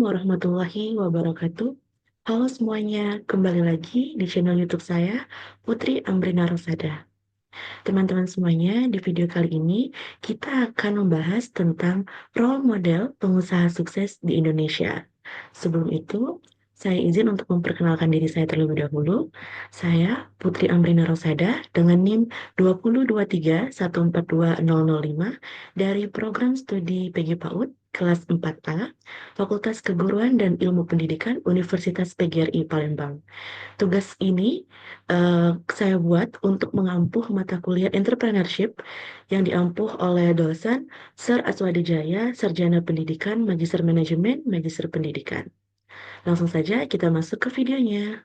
warahmatullahi wabarakatuh. Halo semuanya, kembali lagi di channel YouTube saya, Putri Amrina Rosada. Teman-teman semuanya, di video kali ini kita akan membahas tentang role model pengusaha sukses di Indonesia. Sebelum itu, saya izin untuk memperkenalkan diri saya terlebih dahulu. Saya Putri Amrina Rosada dengan NIM 203142005 dari program studi PG PAUD kelas 4A, Fakultas Keguruan dan Ilmu Pendidikan Universitas PGRI Palembang. Tugas ini saya buat untuk mengampuh mata kuliah entrepreneurship yang diampuh oleh dosen Sir Aswadijaya, Sarjana Pendidikan, Magister Manajemen, Magister Pendidikan. Langsung saja kita masuk ke videonya.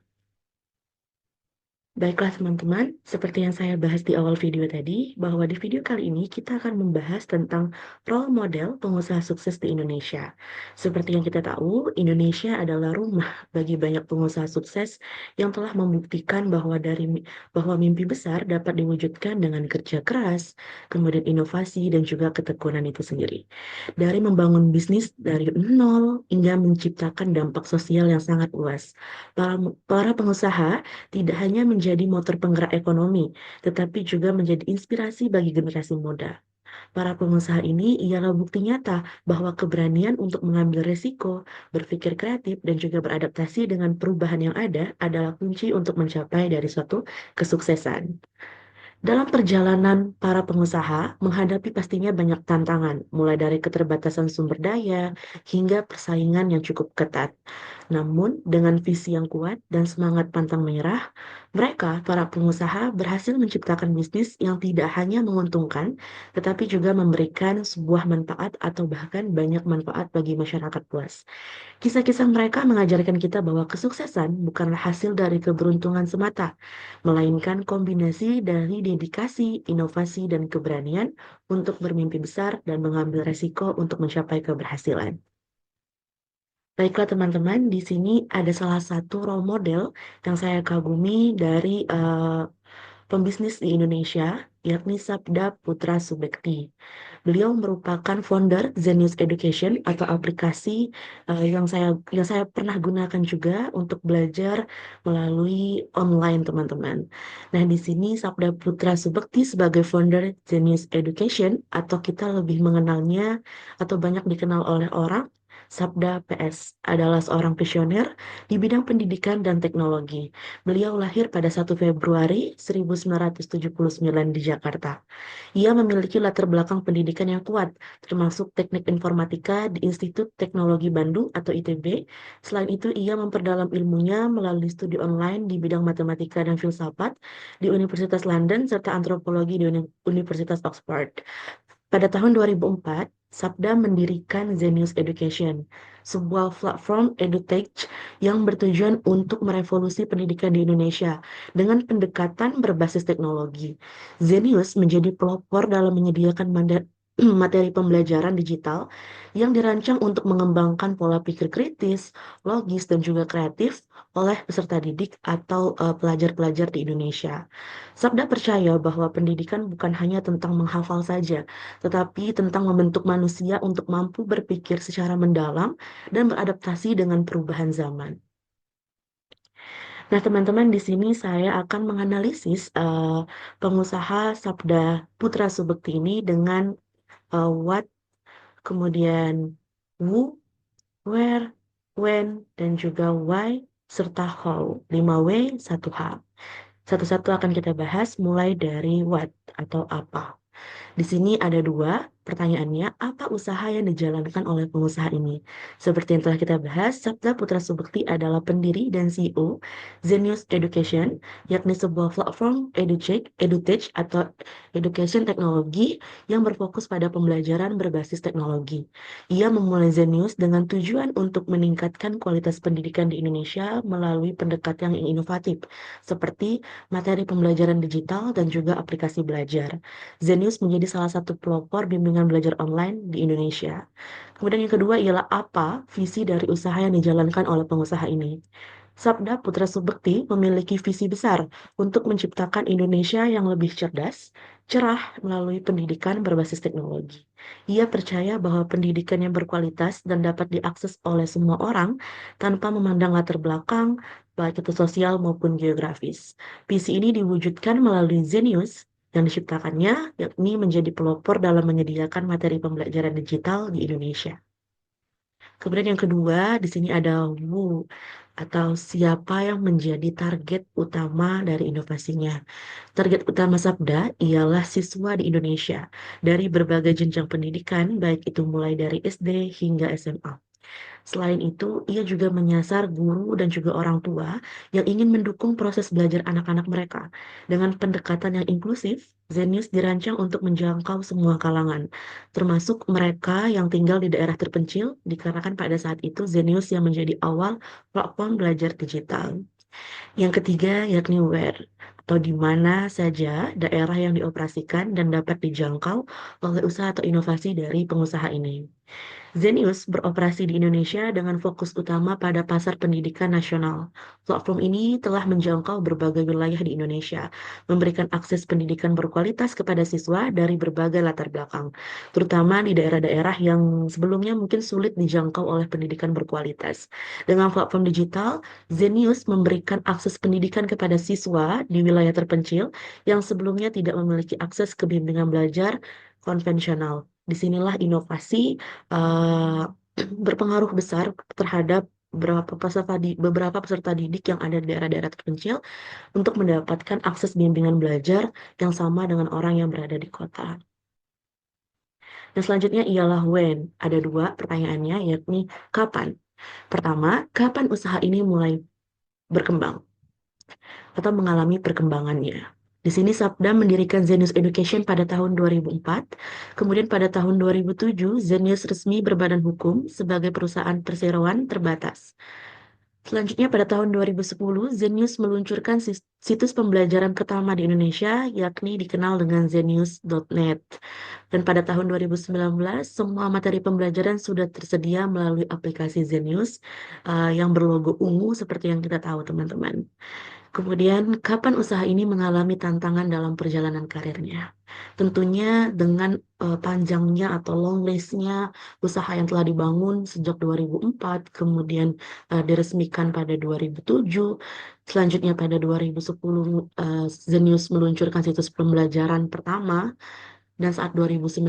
Baiklah teman-teman, seperti yang saya bahas di awal video tadi, bahwa di video kali ini kita akan membahas tentang role model pengusaha sukses di Indonesia. Seperti yang kita tahu, Indonesia adalah rumah bagi banyak pengusaha sukses yang telah membuktikan bahwa mimpi besar dapat diwujudkan dengan kerja keras, kemudian inovasi dan juga ketekunan itu sendiri. Dari membangun bisnis dari nol hingga menciptakan dampak sosial yang sangat luas. Para pengusaha tidak hanya menjadi motor penggerak ekonomi, tetapi juga menjadi inspirasi bagi generasi muda. Para pengusaha ini ialah bukti nyata bahwa keberanian untuk mengambil resiko, berpikir kreatif, dan juga beradaptasi dengan perubahan yang ada adalah kunci untuk mencapai dari suatu kesuksesan. Dalam perjalanan para pengusaha menghadapi pastinya banyak tantangan, mulai dari keterbatasan sumber daya hingga persaingan yang cukup ketat. Namun, dengan visi yang kuat dan semangat pantang menyerah, mereka, para pengusaha, berhasil menciptakan bisnis yang tidak hanya menguntungkan, tetapi juga memberikan sebuah manfaat atau bahkan banyak manfaat bagi masyarakat luas. Kisah-kisah mereka mengajarkan kita bahwa kesuksesan bukanlah hasil dari keberuntungan semata, melainkan kombinasi dari dedikasi, inovasi, dan keberanian untuk bermimpi besar dan mengambil resiko untuk mencapai keberhasilan. Baiklah teman-teman, di sini ada salah satu role model yang saya kagumi dari pembisnis di Indonesia, yakni Sabda Putra Subekti. Beliau merupakan founder Zenius Education atau aplikasi yang saya pernah gunakan juga untuk belajar melalui online teman-teman. Nah, di sini Sabda Putra Subekti sebagai founder Zenius Education atau kita lebih mengenalnya atau banyak dikenal oleh orang Sabda PS adalah seorang visioner di bidang pendidikan dan teknologi. Beliau lahir pada 1 Februari 1979 di Jakarta. Ia memiliki latar belakang pendidikan yang kuat, termasuk teknik informatika di Institut Teknologi Bandung atau ITB. Selain itu, ia memperdalam ilmunya melalui studi online di bidang matematika dan filsafat di Universitas London serta antropologi di Universitas Oxford. Pada tahun 2004, Sabda mendirikan Zenius Education, sebuah platform edutech yang bertujuan untuk merevolusi pendidikan di Indonesia dengan pendekatan berbasis teknologi. Zenius menjadi pelopor dalam menyediakan materi pembelajaran digital yang dirancang untuk mengembangkan pola pikir kritis, logis, dan juga kreatif oleh peserta didik atau pelajar-pelajar di Indonesia. Sabda percaya bahwa pendidikan bukan hanya tentang menghafal saja, tetapi tentang membentuk manusia untuk mampu berpikir secara mendalam dan beradaptasi dengan perubahan zaman. Nah, teman-teman, di sini saya akan menganalisis pengusaha Sabda Putra Subekti ini dengan what, kemudian who, where, when, dan juga why, serta how. 5W, 1H. Satu-satu akan kita bahas mulai dari what atau apa. Di sini ada dua pertanyaannya, apa usaha yang dijalankan oleh pengusaha ini? Seperti yang telah kita bahas, Sabda Putra Subekti adalah pendiri dan CEO Zenius Education, yakni sebuah platform edutech atau education teknologi yang berfokus pada pembelajaran berbasis teknologi. Ia memulai Zenius dengan tujuan untuk meningkatkan kualitas pendidikan di Indonesia melalui pendekatan yang inovatif, seperti materi pembelajaran digital dan juga aplikasi belajar. Zenius menjadi salah satu pelopor bimbingan belajar online di Indonesia. Kemudian yang kedua ialah apa visi dari usaha yang dijalankan oleh pengusaha ini. Sabda Putra Subekti memiliki visi besar untuk menciptakan Indonesia yang lebih cerdas, cerah melalui pendidikan berbasis teknologi. Ia percaya bahwa pendidikan yang berkualitas dan dapat diakses oleh semua orang tanpa memandang latar belakang, baik itu sosial maupun geografis. Visi ini diwujudkan melalui Zenius yang diciptakannya, yakni menjadi pelopor dalam menyediakan materi pembelajaran digital di Indonesia. Kemudian yang kedua, di sini ada who atau siapa yang menjadi target utama dari inovasinya. Target utama Sabda ialah siswa di Indonesia dari berbagai jenjang pendidikan, baik itu mulai dari SD hingga SMA. Selain itu, ia juga menyasar guru dan juga orang tua yang ingin mendukung proses belajar anak-anak mereka. Dengan pendekatan yang inklusif, Zenius dirancang untuk menjangkau semua kalangan, termasuk mereka yang tinggal di daerah terpencil, dikarenakan pada saat itu Zenius yang menjadi awal platform belajar digital. Yang ketiga yakni where, atau di mana saja daerah yang dioperasikan dan dapat dijangkau oleh usaha atau inovasi dari pengusaha ini. Zenius beroperasi di Indonesia dengan fokus utama pada pasar pendidikan nasional. Platform ini telah menjangkau berbagai wilayah di Indonesia, memberikan akses pendidikan berkualitas kepada siswa dari berbagai latar belakang, terutama di daerah-daerah yang sebelumnya mungkin sulit dijangkau oleh pendidikan berkualitas. Dengan platform digital, Zenius memberikan akses pendidikan kepada siswa di wilayah terpencil yang sebelumnya tidak memiliki akses ke bimbingan belajar konvensional. Disinilah inovasi eh, berpengaruh besar terhadap beberapa peserta didik yang ada di daerah-daerah terpencil untuk mendapatkan akses bimbingan belajar yang sama dengan orang yang berada di kota. Dan selanjutnya ialah when. Ada dua pertanyaannya, yakni kapan. Pertama, kapan usaha ini mulai berkembang atau mengalami perkembangannya? Di sini Sabda mendirikan Zenius Education pada tahun 2004. Kemudian pada tahun 2007, Zenius resmi berbadan hukum sebagai perusahaan perseroan terbatas. Selanjutnya pada tahun 2010, Zenius meluncurkan situs pembelajaran pertama di Indonesia, yakni dikenal dengan zenius.net. Dan pada tahun 2019, semua materi pembelajaran sudah tersedia melalui aplikasi Zenius yang berlogo ungu seperti yang kita tahu teman-teman. Kemudian, kapan usaha ini mengalami tantangan dalam perjalanan karirnya? Tentunya dengan panjangnya atau long list-nya usaha yang telah dibangun sejak 2004, kemudian diresmikan pada 2007, selanjutnya pada 2010 Zenius meluncurkan situs pembelajaran pertama, dan saat 2019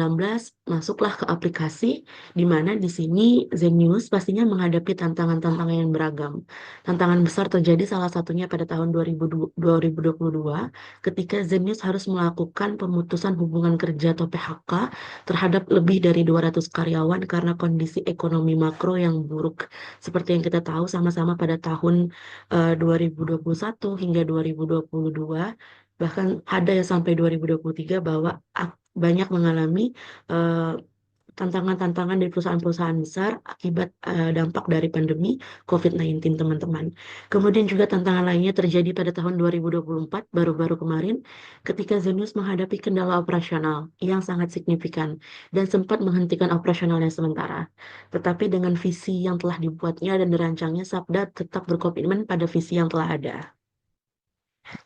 masuklah ke aplikasi di mana di sini Zenius pastinya menghadapi tantangan-tantangan yang beragam. Tantangan besar terjadi salah satunya pada tahun 2022 ketika Zenius harus melakukan pemutusan hubungan kerja atau PHK terhadap lebih dari 200 karyawan karena kondisi ekonomi makro yang buruk. Seperti yang kita tahu sama-sama pada tahun 2021 hingga 2022, bahkan ada yang sampai 2023 bahwa banyak mengalami eh, tantangan-tantangan dari perusahaan-perusahaan besar akibat dampak dari pandemi COVID-19, teman-teman. Kemudian juga tantangan lainnya terjadi pada tahun 2024, baru-baru kemarin, ketika Zenius menghadapi kendala operasional yang sangat signifikan dan sempat menghentikan operasionalnya sementara. Tetapi dengan visi yang telah dibuatnya dan dirancangnya, Sabda tetap berkomitmen pada visi yang telah ada.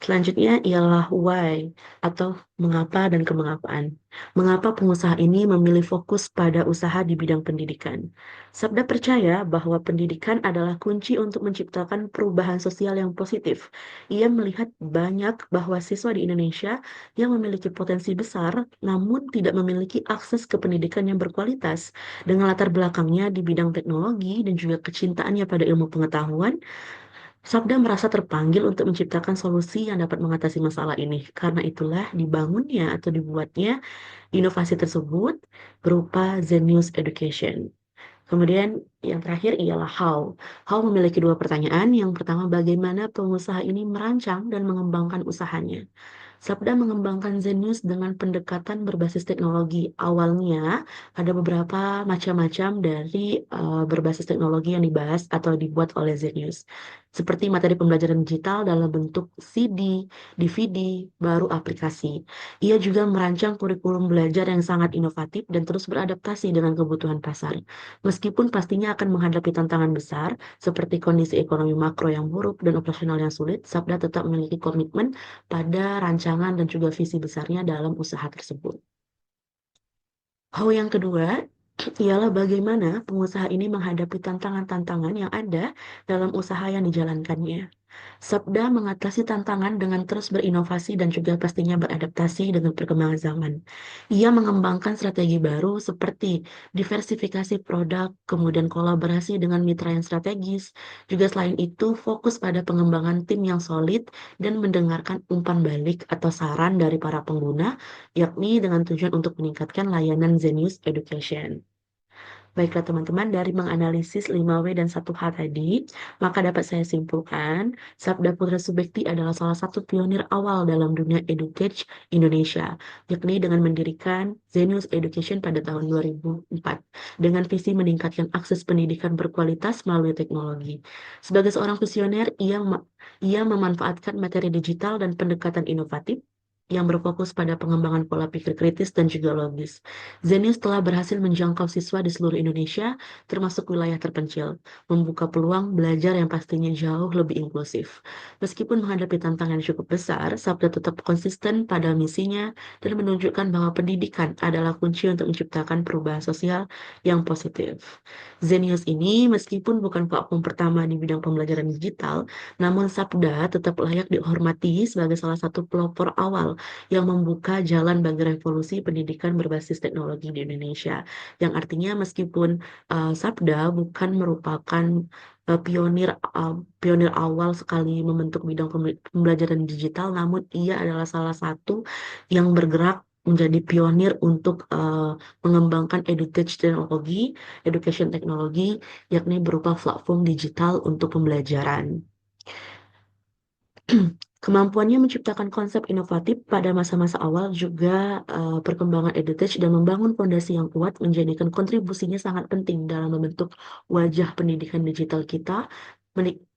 Selanjutnya ialah why atau mengapa dan kemengapaan. Mengapa pengusaha ini memilih fokus pada usaha di bidang pendidikan? Sabda percaya bahwa pendidikan adalah kunci untuk menciptakan perubahan sosial yang positif. Ia melihat banyak bahwa siswa di Indonesia yang memiliki potensi besar namun tidak memiliki akses ke pendidikan yang berkualitas. Dengan latar belakangnya di bidang teknologi dan juga kecintaannya pada ilmu pengetahuan, Sabda merasa terpanggil untuk menciptakan solusi yang dapat mengatasi masalah ini. Karena itulah dibangunnya atau dibuatnya inovasi tersebut berupa Zenius Education. Kemudian yang terakhir ialah how. How memiliki dua pertanyaan. Yang pertama, bagaimana pengusaha ini merancang dan mengembangkan usahanya? Sabda mengembangkan Zenius dengan pendekatan berbasis teknologi. Awalnya ada beberapa macam-macam dari berbasis teknologi yang dibahas atau dibuat oleh Zenius. Seperti materi pembelajaran digital dalam bentuk CD, DVD, baru aplikasi. Ia juga merancang kurikulum belajar yang sangat inovatif dan terus beradaptasi dengan kebutuhan pasar. Meskipun pastinya akan menghadapi tantangan besar seperti kondisi ekonomi makro yang buruk dan operasional yang sulit, Sabda tetap memiliki komitmen pada rancangan rancangan dan juga visi besarnya dalam usaha tersebut. Hal yang kedua ialah bagaimana pengusaha ini menghadapi tantangan-tantangan yang ada dalam usaha yang dijalankannya. Sabda mengatasi tantangan dengan terus berinovasi dan juga pastinya beradaptasi dengan perkembangan zaman. Ia mengembangkan strategi baru seperti diversifikasi produk, kemudian kolaborasi dengan mitra yang strategis. Juga selain itu, fokus pada pengembangan tim yang solid dan mendengarkan umpan balik atau saran dari para pengguna, yakni dengan tujuan untuk meningkatkan layanan Zenius Education. Baiklah teman-teman, dari menganalisis 5W dan 1H tadi, maka dapat saya simpulkan, Sabda Putra Subekti adalah salah satu pionir awal dalam dunia edutech Indonesia, yakni dengan mendirikan Zenius Education pada tahun 2004, dengan visi meningkatkan akses pendidikan berkualitas melalui teknologi. Sebagai seorang visioner, ia memanfaatkan materi digital dan pendekatan inovatif yang berfokus pada pengembangan pola pikir kritis dan juga logis. Zenius telah berhasil menjangkau siswa di seluruh Indonesia, termasuk wilayah terpencil, membuka peluang belajar yang pastinya jauh lebih inklusif. Meskipun menghadapi tantangan yang cukup besar, Sabda tetap konsisten pada misinya dan menunjukkan bahwa pendidikan adalah kunci untuk menciptakan perubahan sosial yang positif. Zenius ini, meskipun bukan platform pertama di bidang pembelajaran digital, namun Sabda tetap layak dihormati sebagai salah satu pelopor awal yang membuka jalan bagi revolusi pendidikan berbasis teknologi di Indonesia. Yang artinya meskipun Sabda bukan merupakan pionir awal sekali membentuk bidang pembelajaran digital, namun ia adalah salah satu yang bergerak menjadi pionir untuk mengembangkan edutech teknologi, education teknologi, yakni berupa platform digital untuk pembelajaran. Kemampuannya menciptakan konsep inovatif pada masa-masa awal juga perkembangan edutech dan membangun fondasi yang kuat menjadikan kontribusinya sangat penting dalam membentuk wajah pendidikan digital kita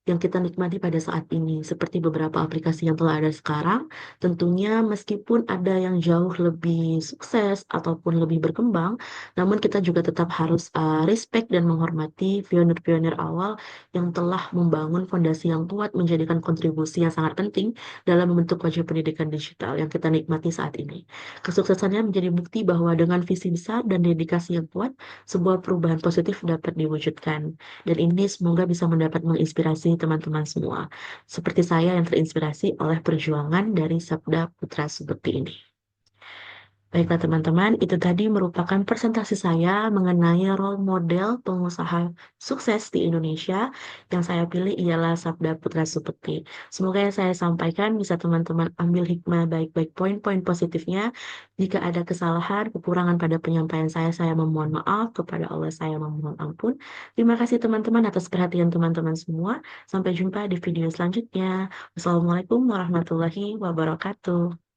yang kita nikmati pada saat ini. Seperti beberapa aplikasi yang telah ada sekarang, tentunya meskipun ada yang jauh lebih sukses ataupun lebih berkembang, namun kita juga tetap harus respect dan menghormati pionir-pionir awal yang telah membangun fondasi yang kuat menjadikan kontribusi yang sangat penting dalam membentuk wajah pendidikan digital yang kita nikmati saat ini. Kesuksesannya menjadi bukti bahwa dengan visi besar dan dedikasi yang kuat, sebuah perubahan positif dapat diwujudkan. Dan ini semoga bisa mendapat menginspirasi teman-teman semua. Seperti saya yang terinspirasi oleh perjuangan dari Sabda Putra Subekti ini. Baiklah teman-teman, itu tadi merupakan presentasi saya mengenai role model pengusaha sukses di Indonesia. Yang saya pilih ialah Sabda Putra Subekti. Semoga yang saya sampaikan bisa teman-teman ambil hikmah baik-baik poin-poin positifnya. Jika ada kesalahan, kekurangan pada penyampaian saya memohon maaf. Kepada Allah saya memohon ampun. Terima kasih teman-teman atas perhatian teman-teman semua. Sampai jumpa di video selanjutnya. Wassalamualaikum warahmatullahi wabarakatuh.